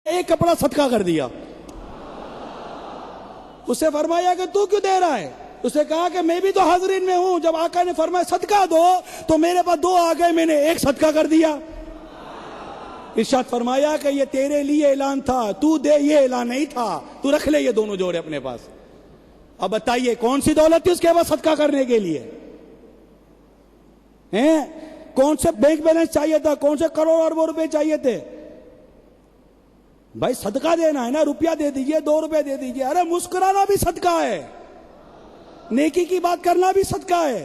ایک کپڑا صدقہ کر دیا. اسے فرمایا کہ تو کیوں دے رہا ہے؟ اسے کہا کہ میں بھی تو حاضرین میں ہوں. جب آقا نے فرمایا صدقہ دو تو میرے پاس دو آ گئے, میں نے ایک صدقہ کر دیا. ارشاد فرمایا کہ یہ تیرے لیے اعلان تھا, تو دے, یہ اعلان نہیں تھا. تو رکھ لے یہ دونوں جوڑے اپنے پاس. اب بتائیے کون سی دولت تھی اس کے پاس صدقہ کرنے کے لیے؟ کون سے بینک بیلنس چاہیے تھا؟ کون سے کروڑ اربوں روپے چاہیے تھے؟ بھائی صدقہ دینا ہے نا, روپیہ دے دیجئے, 2 روپے دے دیجئے. ارے مسکرانا بھی صدقہ ہے, نیکی کی بات کرنا بھی صدقہ ہے,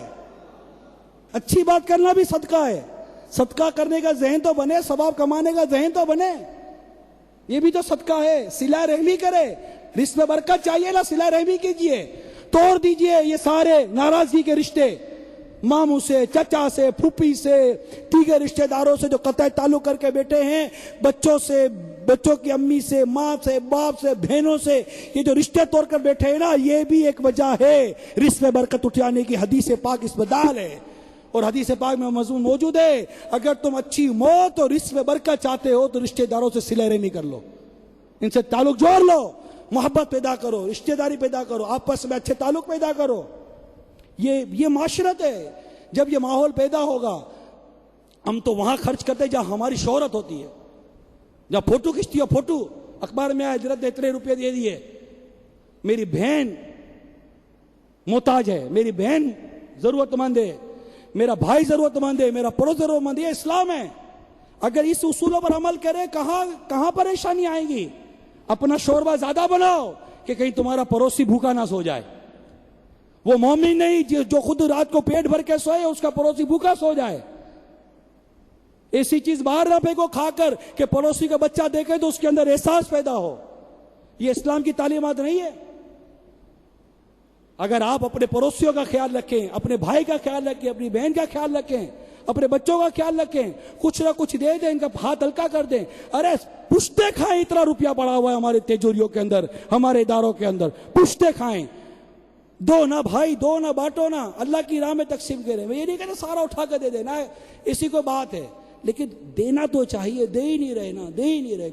اچھی بات کرنا بھی صدقہ ہے. صدقہ کرنے کا ذہن تو بنے, ثواب کمانے کا ذہن تو بنے, یہ بھی تو صدقہ ہے. صلہ رحمی کرے, رزق میں برکت چاہیے نا, صلہ رحمی کیجئے. توڑ دیجئے یہ سارے ناراضگی کے رشتے, ماموں سے, چچا سے, پھوپھی سے, دیگر رشتہ داروں سے جو قطع تعلق کر کے بیٹھے ہیں, بچوں سے, بچوں کی امی سے, ماں سے, باپ سے, بہنوں سے, یہ جو رشتے توڑ کر بیٹھے ہیں نا, یہ بھی ایک وجہ ہے رزق میں برکت اٹھانے کی. حدیث پاک اس میں دال ہے, اور حدیث پاک میں مضمون موجود ہے. اگر تم اچھی موت اور رزق میں برکت چاہتے ہو تو رشتہ داروں سے صلہ رحمی کر لو, ان سے تعلق جوڑ لو, محبت پیدا کرو, رشتہ داری پیدا کرو, آپس میں اچھے تعلق پیدا کرو. یہ معاشرت ہے. جب یہ ماحول پیدا ہوگا, ہم تو وہاں خرچ کرتے ہیں جہاں ہماری شہرت ہوتی ہے, جہاں فوٹو کھینچتی ہو, فوٹو اخبار میں آئے, حضرت نے اتنے روپے دے دیے, میری بہن محتاج ہے, میری بہن ضرورت مند ہے, میرا بھائی ضرورت مند ہے, میرا پڑوس ضرورت مند ہے. یہ اسلام ہے. اگر اس اصولوں پر عمل کرے کہاں پریشانی آئے گی؟ اپنا شوربہ زیادہ بناؤ کہ کہیں تمہارا پڑوسی بھوکا نہ سو جائے. وہ مومن نہیں جو خود رات کو پیٹ بھر کے سوئے, اس کا پڑوسی بھوکا سو جائے. ایسی چیز باہر نہ پھینکو کھا کر کہ پڑوسی کا بچہ دیکھے تو اس کے اندر احساس پیدا ہو. یہ اسلام کی تعلیمات نہیں ہے. اگر آپ اپنے پڑوسیوں کا خیال رکھیں, اپنے بھائی کا خیال رکھیں, اپنی بہن کا خیال رکھیں, اپنے بچوں کا خیال رکھیں, کچھ نہ کچھ دے دیں, ان کا ہاتھ ہلکا کر دیں. ارے پشتے کھائیں, اتنا روپیہ پڑا ہوا ہے ہمارے تیجوریوں کے اندر, ہمارے اداروں کے اندر, پشتے کھائیں. دو نہ بھائی, دو نہ بانٹو نا, اللہ کی راہ میں تقسیم کریں. میں یہ نہیں کہتا سارا اٹھا کر دے دینا, اسی کو بات ہے, لیکن دینا تو چاہیے. دے ہی نہیں رہے نا, دے ہی نہیں رہے.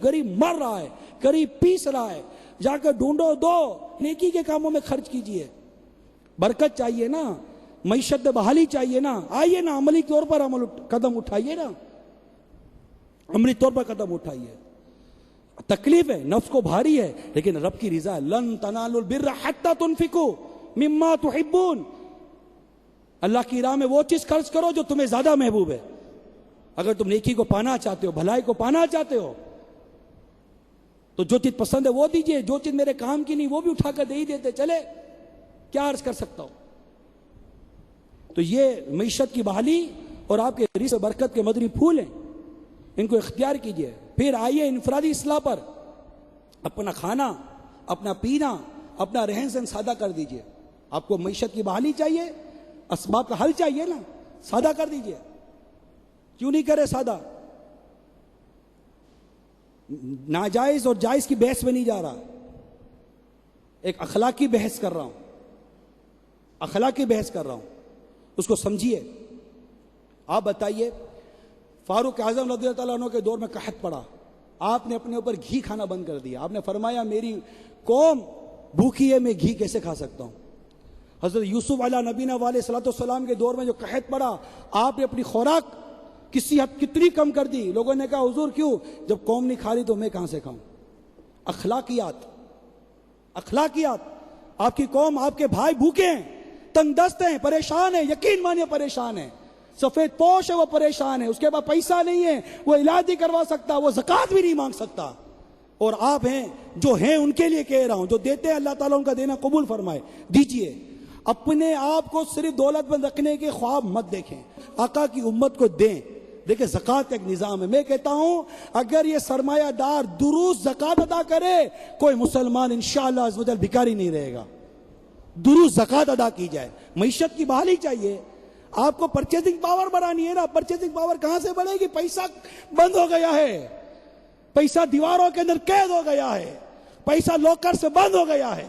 غریب مر رہا ہے, غریب پیس رہا ہے. جا کر ڈھونڈو, دو, نیکی کے کاموں میں خرچ کیجئے. برکت چاہیے نا, معیشت بحالی چاہیے نا. آئیے نا, عملی طور پر قدم اٹھائیے نا, عملی طور پر قدم اٹھائیے. تکلیف ہے, نفس کو بھاری ہے, لیکن رب کی رضا ہے. لن تنالوا البر حتى تنفقوا مما تحبون. اللہ کی راہ میں وہ چیز خرچ کرو جو تمہیں زیادہ محبوب ہے. اگر تم نیکی کو پانا چاہتے ہو, بھلائی کو پانا چاہتے ہو, تو جو چیز پسند ہے وہ دیجئے. جو چیز میرے کام کی نہیں وہ بھی اٹھا کر دے ہی دیتے چلے. کیا عرض کر سکتا ہوں. تو یہ معیشت کی بحالی اور آپ کے رزق برکت کے مدنی پھول ہیں, ان کو اختیار کیجئے. پھر آئیے انفرادی اصلاح پر. اپنا کھانا, اپنا پینا, اپنا رہن سہن سادہ کر دیجئے. آپ کو معیشت کی بحالی چاہیے, اسباب کا حل چاہیے نا, سادہ کر دیجئے. کیوں نہیں کرے سادہ؟ ناجائز اور جائز کی بحث میں نہیں جا رہا, ایک اخلاقی بحث کر رہا ہوں, اخلاقی بحث کر رہا ہوں. اس کو سمجھیے. آپ بتائیے, فاروق اعظم رضی اللہ عنہ کے دور میں قحط پڑا, آپ نے اپنے اوپر گھی کھانا بند کر دیا. آپ نے فرمایا میری قوم بھوکی ہے, میں گھی کیسے کھا سکتا ہوں. حضرت یوسف علیہ نبینا علیہ صلاۃ والسلام کے دور میں جو قحط پڑا, آپ نے اپنی خوراک کسی حد کتنی کم کر دی. لوگوں نے کہا حضور کیوں؟ جب قوم نہیں کھا رہی تو میں کہاں سے کھاؤں. اخلاقیات. آپ کی قوم, آپ کے بھائی بھوکے ہیں, تنگ دست ہیں, پریشان ہیں, یقین مانیے پریشان ہیں. سفید پوش ہے, وہ پریشان ہے, اس کے پاس پیسہ نہیں ہے, وہ علاج نہیں کروا سکتا, وہ زکوٰۃ بھی نہیں مانگ سکتا. اور آپ ہیں جو ہیں ان کے لیے کہہ رہا ہوں, جو دیتے ہیں اللہ تعالیٰ ان کا دینا قبول فرمائے, دیجئے. اپنے آپ کو صرف دولت مند رکھنے کے خواب مت دیکھیں, آقا کی امت کو دیں. دیکھیں زکوٰۃ کا ایک نظام ہے. میں کہتا ہوں اگر یہ سرمایہ دار درست زکوٰۃ ادا کرے, کوئی مسلمان انشاءاللہ عز و جل بھکاری نہیں رہے گا. درست زکوٰۃ ادا کی جائے. معیشت کی بحالی چاہیے. آپ کو پرچیزنگ پاور بڑھانی ہے نا. پرچیزنگ پاور کہاں سے بڑھے گی؟ پیسہ بند ہو گیا ہے, پیسہ دیواروں کے اندر قید ہو گیا ہے, پیسہ لاکر سے بند ہو گیا ہے.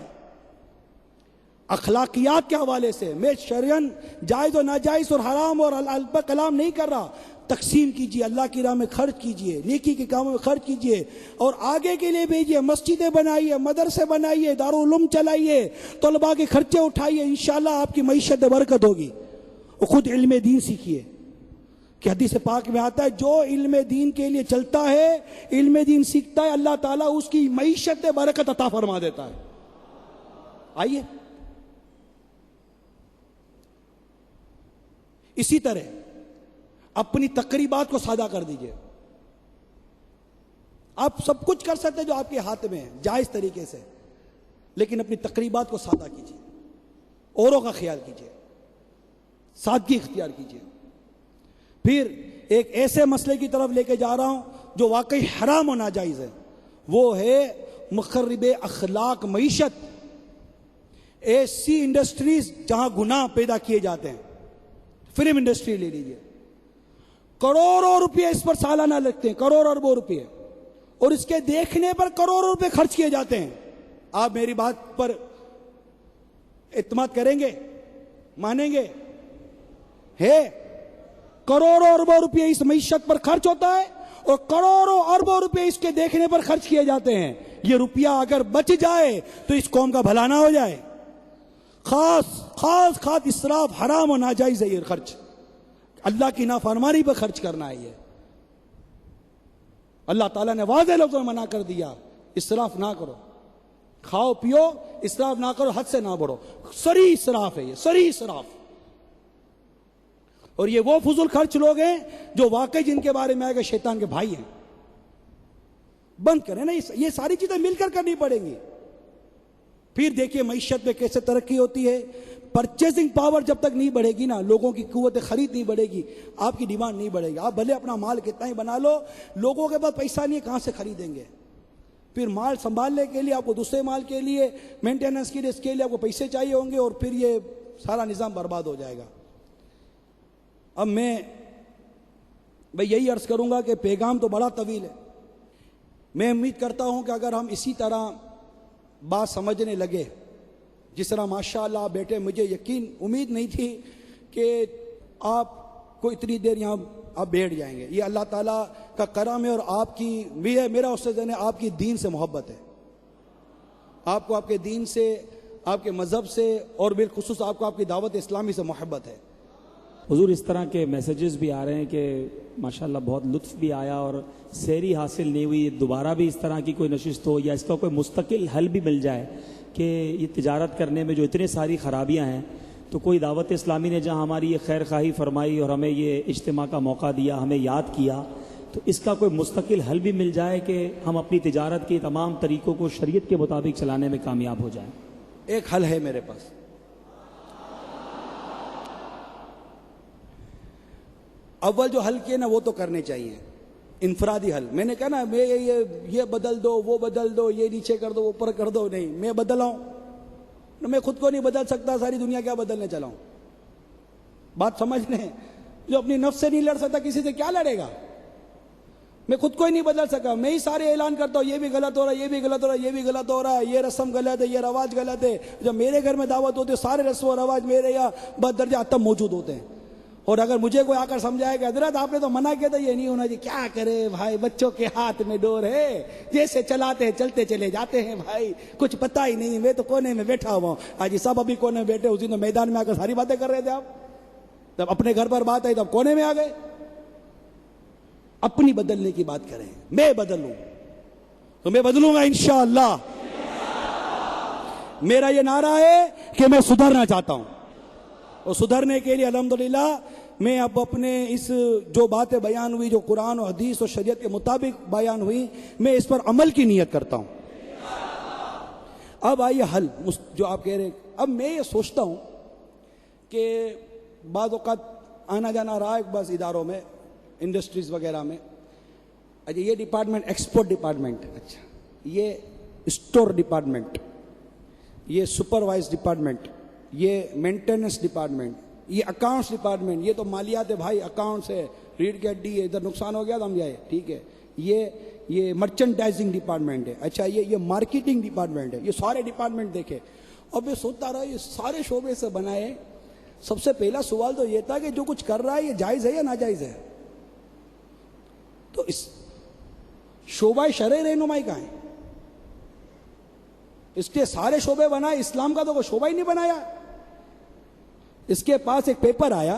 اخلاقیات کے حوالے سے میں شرعن جائز و ناجائز اور حرام اور الب کلام نہیں کر رہا, تقسیم کیجیے، اللہ کی راہ میں خرچ کیجیے، نیکی کے کاموں میں خرچ کیجیے اور آگے کے لیے بھیجیے۔ مسجدیں بنائیے، مدرسے بنائیے، دارالعلوم چلائیے، طلباء کے خرچے اٹھائیے، انشاءاللہ آپ کی معیشت میں برکت ہوگی۔ اور خود علم دین سیکھیے، کہ حدیث پاک میں آتا ہے جو علم دین کے لیے چلتا ہے، علم دین سیکھتا ہے، اللہ تعالیٰ اس کی معیشت میں برکت عطا فرما دیتا ہے۔ آئیے اسی طرح اپنی تقریبات کو سادہ کر دیجئے۔ آپ سب کچھ کر سکتے جو آپ کے ہاتھ میں ہے جائز طریقے سے، لیکن اپنی تقریبات کو سادہ کیجئے، اوروں کا خیال کیجئے، سادگی اختیار کیجئے۔ پھر ایک ایسے مسئلے کی طرف لے کے جا رہا ہوں جو واقعی حرام و ناجائز ہے، وہ ہے مخرب اخلاق معیشت، ایسی انڈسٹریز جہاں گناہ پیدا کیے جاتے ہیں۔ فلم انڈسٹری لے لیجئے، کروڑوں روپے اس پر سالانہ لگتے ہیں، کروڑ اربوں روپے، اور اس کے دیکھنے پر کروڑوں روپے خرچ کیے جاتے ہیں۔ آپ میری بات پر اعتماد کریں گے، مانیں گے؟ ہے کروڑوں اربوں روپے اس معیشت پر خرچ ہوتا ہے اور کروڑوں اربوں روپے اس کے دیکھنے پر خرچ کیے جاتے ہیں۔ یہ روپیہ اگر بچ جائے تو اس قوم کا بھلا نہ ہو جائے۔ خاص اسراف حرام و ناجائز ہے یہ خرچ، اللہ کی نافرمانی پہ خرچ کرنا ہے۔ یہ اللہ تعالیٰ نے واضح لفظوں میں منع کر دیا، اسراف نہ کرو، کھاؤ پیو، اسراف نہ کرو، حد سے نہ بڑھو۔ صریح اسراف ہے یہ، صریح اسراف۔ اور یہ وہ فضول خرچ لوگ ہیں جو واقعی جن کے بارے میں آئے گا شیطان کے بھائی ہیں۔ بند کریں نا، یہ ساری چیزیں مل کر کرنی پڑیں گی۔ پھر دیکھیے معیشت میں کیسے ترقی ہوتی ہے۔ پرچیزنگ پاور جب تک نہیں بڑھے گی نا، لوگوں کی قوت خرید نہیں بڑھے گی، آپ کی ڈیمانڈ نہیں بڑھے گی۔ آپ بھلے اپنا مال کتنا ہی بنا لو، لوگوں کے پاس پیسہ نہیں ہے، کہاں سے خریدیں گے؟ پھر مال سنبھالنے کے لیے آپ کو دوسرے مال کے لیے، مینٹیننس کے لیے، اس کے لیے آپ کو پیسے چاہیے ہوں گے، اور پھر یہ سارا نظام برباد ہو جائے گا۔ اب میں یہی عرض کروں گا کہ پیغام تو بڑا طویل ہے۔ میں امید کرتا ہوں کہ اگر ہم اسی طرح بات سمجھنے لگے جس طرح ماشاءاللہ آپ بیٹھے، مجھے امید نہیں تھی کہ آپ کو اتنی دیر یہاں آپ بیٹھ جائیں گے۔ یہ اللہ تعالیٰ کا کرم ہے، اور آپ کی میرا اس سے آپ کی دین سے محبت ہے، آپ کو آپ کے دین سے، آپ کے مذہب سے، اور بالخصوص آپ کو آپ کی دعوت اسلامی سے محبت ہے۔ حضور اس طرح کے میسیجز بھی آ رہے ہیں کہ ماشاءاللہ بہت لطف بھی آیا اور سیری حاصل نہیں ہوئی، دوبارہ بھی اس طرح کی کوئی نشست ہو یا اس کا کوئی مستقل حل بھی مل جائے کہ یہ تجارت کرنے میں جو اتنے ساری خرابیاں ہیں، تو کوئی دعوت اسلامی نے جہاں ہماری یہ خیر خواہی فرمائی اور ہمیں یہ اجتماع کا موقع دیا، ہمیں یاد کیا، تو اس کا کوئی مستقل حل بھی مل جائے کہ ہم اپنی تجارت کے تمام طریقوں کو شریعت کے مطابق چلانے میں کامیاب ہو جائیں۔ ایک حل ہے میرے پاس، اول جو حل کیے نا وہ تو کرنے چاہیے، انفرادی حل۔ میں نے کہا نا میں یہ بدل دو، وہ بدل دو، یہ نیچے کر دو، اوپر کر دو، نہیں، میں بدلاؤں، میں خود کو نہیں بدل سکتا، ساری دنیا کیا بدلنے چلا ہوں؟ بات سمجھ لیں، جو اپنی نفس سے نہیں لڑ سکتا کسی سے کیا لڑے گا؟ میں خود کو ہی نہیں بدل سکا، میں ہی سارے اعلان کرتا ہوں یہ بھی غلط ہو رہا ہے، یہ بھی غلط ہو رہا ہے، یہ بھی غلط ہو رہا ہے، یہ رسم غلط ہے، یہ رواج غلط ہے۔ جب میرے گھر میں دعوت ہوتی ہے سارے رسم و رواج میرے یہاں بدرجہ اتم موجود ہوتے ہیں، اور اگر مجھے کوئی آ کر سمجھائے کہ حضرت آپ نے تو منع کیا تھا یہ نہیں ہونا چاہیے، کیا کرے بھائی، بچوں کے ہاتھ میں ڈور ہے، جیسے چلاتے ہیں چلتے چلے جاتے ہیں بھائی، کچھ پتہ ہی نہیں، میں تو کونے میں بیٹھا ہوا ہوں۔ آج سب ابھی کونے میں بیٹھے، اسی تو میدان میں آ کر ساری باتیں کر رہے تھے آپ، جب اپنے گھر پر بات آئی تب کونے میں آ گئے۔ اپنی بدلنے کی بات کریں، میں بدلوں تو میں بدلوں گا انشاءاللہ۔ میرا یہ نعرہ ہے کہ میں سدھرنا چاہتا ہوں، اور سدھرنے کے لیے الحمدللہ میں اب اپنے اس جو باتیں بیان ہوئی، جو قرآن و حدیث اور شریعت کے مطابق بیان ہوئی، میں اس پر عمل کی نیت کرتا ہوں۔ اب آئیے حل جو آپ کہہ رہے ہیں۔ اب میں یہ سوچتا ہوں کہ بعض اوقات آنا جانا رہا ہے بس اداروں میں، انڈسٹریز وغیرہ میں، اچھا یہ ڈپارٹمنٹ ایکسپورٹ ڈپارٹمنٹ، اچھا یہ اسٹور ڈپارٹمنٹ، یہ سپروائز ڈپارٹمنٹ، یہ مینٹیننس ڈپارٹمنٹ، یہ اکاؤنٹس ڈپارٹمنٹ، یہ تو مالیات ہے بھائی، اکاؤنٹس ہے، ریڑھ کی ہڈی ہے، ادھر نقصان ہو گیا تو ہم جائے، ٹھیک ہے، یہ مرچنڈائزنگ ڈپارٹمنٹ ہے، اچھا یہ مارکیٹنگ ڈپارٹمنٹ ہے، یہ سارے ڈپارٹمنٹ دیکھے۔ اور میں سوچتا رہا یہ سارے شعبے سے بنائے، سب سے پہلا سوال تو یہ تھا کہ جو کچھ کر رہا ہے یہ جائز ہے یا ناجائز ہے؟ تو اس شعبہ شرع رہنمائی کہاں ہے؟ اس کے سارے شعبے بنائے، اسلام کا تو کوئی شعبہ ہی نہیں بنایا. اس کے پاس ایک پیپر آیا،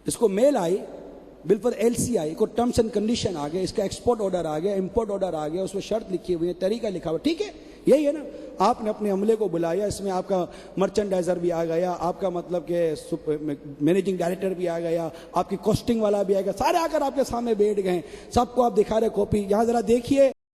اس کو میل آئی، بالفر ایل سی آئی، کو ٹرمس اینڈ کنڈیشن آ گئے، اس کا ایکسپورٹ آرڈر آ گیا، امپورٹ آرڈر آ گیا، اس میں شرط لکھی ہوئی ہے، طریقہ لکھا ہوا. ٹھیک ہے، یہی ہے نا. آپ نے اپنے عملے کو بلایا، اس میں آپ کا مرچنڈائزر بھی آ گیا، آپ کا مطلب کہ مینیجنگ ڈائریکٹر بھی آ گیا، آپ کی کاسٹنگ والا بھی آ گیا، سارے آ کر آپ کے سامنے بیٹھ گئے، سب کو آپ دکھا رہے کاپی. یہاں ذرا دیکھیے